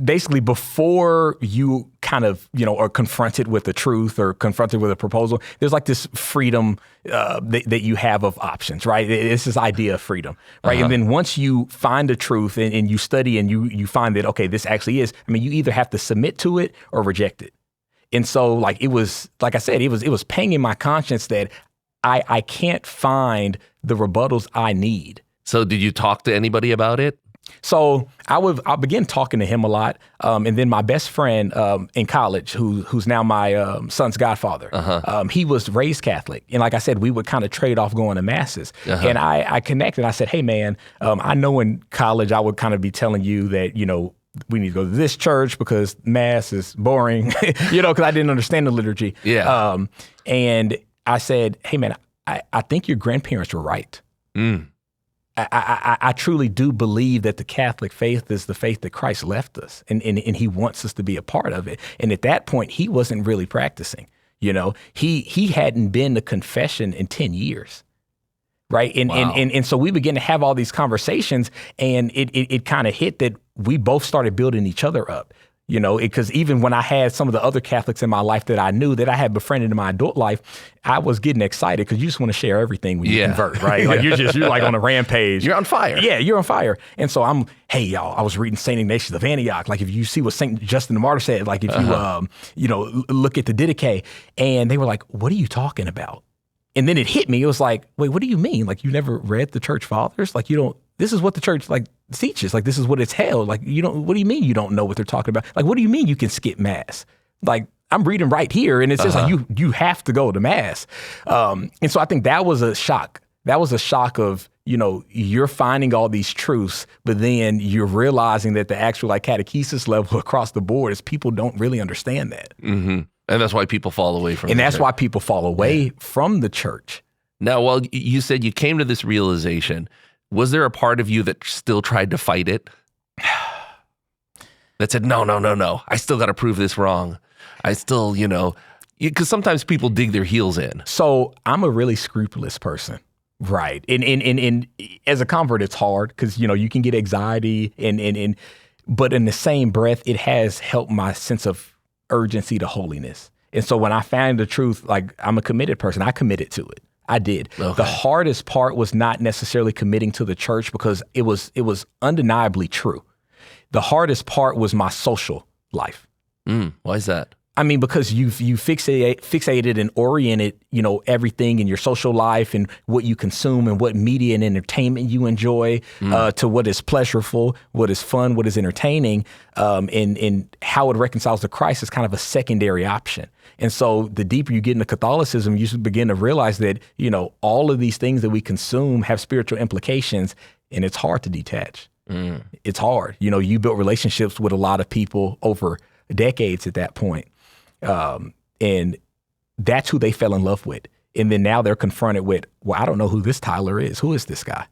basically before you kind of, are confronted with the truth or confronted with a proposal, there's like this freedom that you have of options, right? It's this idea of freedom, right? And then once you find the truth and you study and you find that, okay, this actually is, you either have to submit to it or reject it. And so like, it was, like I said, it was panging my conscience that I can't find the rebuttals I need. So did you talk to anybody about it? So I began talking to him a lot, and then my best friend in college, who's now my son's godfather, he was raised Catholic, and like I said, we would kind of trade off going to masses. And I connected. I said, "Hey, man, I know in college I would kind of be telling you that we need to go to this church because mass is boring, because I didn't understand the liturgy." Yeah. And I said, "Hey, man, I think your grandparents were right." I truly do believe that the Catholic faith is the faith that Christ left us, and he wants us to be a part of it. And at that point, he wasn't really practicing. He hadn't been to confession in 10 years, right? And so we began to have all these conversations, and it kind of hit that we both started building each other up. Because even when I had some of the other Catholics in my life that I knew that I had befriended in my adult life, I was getting excited because you just want to share everything when you convert, right? Like you're like on a rampage. You're on fire. Yeah, you're on fire. And so hey y'all, I was reading St. Ignatius of Antioch. Like if you see what St. Justin the Martyr said, like if you look at the Didache, and they were like, "What are you talking about?" And then it hit me. It was like, wait, what do you mean? Like you never read the church fathers? Like this is what the church teaches. Like this is what it's held. Like what do you mean you don't know what they're talking about? Like what do you mean you can skip mass? Like I'm reading right here, and it says like you have to go to mass. And so I think that was a shock. That was a shock of you're finding all these truths, but then you're realizing that the actual catechesis level across the board is people don't really understand that. Mm-hmm. And that's why people fall away from. And that's why people fall away from the church. Now, well, you said you came to this realization. Was there a part of you that still tried to fight it? That said, no. I still got to prove this wrong. I still, because sometimes people dig their heels in. So I'm a really scrupulous person, right? And as a convert, it's hard because, you can get anxiety but in the same breath, it has helped my sense of urgency to holiness. And so when I found the truth, like I'm a committed person, I committed to it. I did. Okay. The hardest part was not necessarily committing to the church because it was undeniably true. The hardest part was my social life. Why is that? Because you fixated and oriented, everything in your social life and what you consume and what media and entertainment you enjoy to what is pleasurable, what is fun, what is entertaining, and how it reconciles to Christ is kind of a secondary option. And so the deeper you get into Catholicism, you begin to realize that, all of these things that we consume have spiritual implications, and it's hard to detach. It's hard. You built relationships with a lot of people over decades at that point. And that's who they fell in love with. And then now they're confronted with, well, I don't know who this Tyler is. Who is this guy?